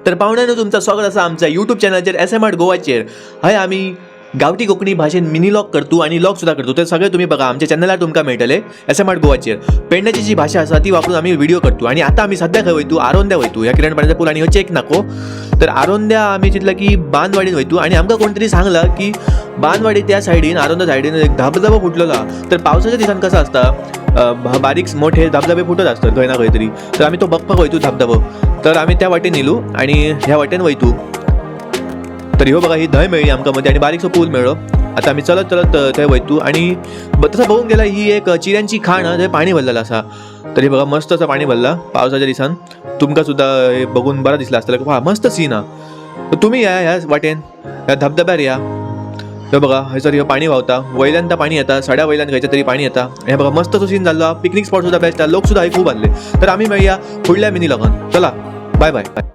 तर पाहुण्यानं तुमचं स्वागत असा आमच्या यूट्यूब चॅनलचेर SMR गोवाचेर. हय आम्ही गावठी कोंकणी भाषेन मिनी लॉग करतो आणि लॉग सुद्धा करतो. ते सगळे तुम्ही बघा आमच्या चॅनलार तुमकां मेळटले SMR गोवाचेर. पेडण्याची जी भाषा आसा ती वापरून आम्ही व्हिडिओ करतो. आणि आता आम्ही सध्या खंय वयतू आरोंद्या वयतू ह्या किरण पाण्याचा पूल आणि हो चेक नाको. तर आरोंद्या आम्ही चिंतला की बांदवाडीन वयतू आणि आमकां कोणतरी सांगला की बांदवाडी त्या सायडीन आरोंद्या सायडीन एक धबधबो फुटलेला. तर पावसाच्या दिसान कसं असता बारीक मोठे धबधबे फुटत असतात खंय ना खंय तरी. तर आम्ही तो बघपाक वयतू धबधबो. तर आम्ही त्या वाटेन येलो आणि ह्या वाटेन वयतू. तर ह्यो बघा ही धंय मेळ्ळी आमकां मध्ये आणि बारीकसो पूल मेळ्ळो. आता आम्ही चलत चलत थंय वयतू आणि तसं बघून गेल्यार ही एक चिऱ्यांची खाण थंय पाणी भरलेलं आसा. तर हे बघा मस्त असं पाणी भरला पावसाच्या दिसान. तुमकां सुद्धा हे बघून बरं दिसला असतं वा मस्त सीन हा. तर तुम्ही या ह्या वाटेन ह्या धबधब्यार या. हे बघा हयसर हे पाणी व्हांवता. वयल्यान तर पाणी येता सड्या वयल्यान खंयच्या तरी पाणी येता. हे बघा मस्त असो सीन जाल्लो. पिकनीक स्पॉट सुद्धा बेस्ट लोक सुद्धा खूप आणले. तर आम्ही मेळया फुडल्या मिनी लॉगान. चला बाय बाय.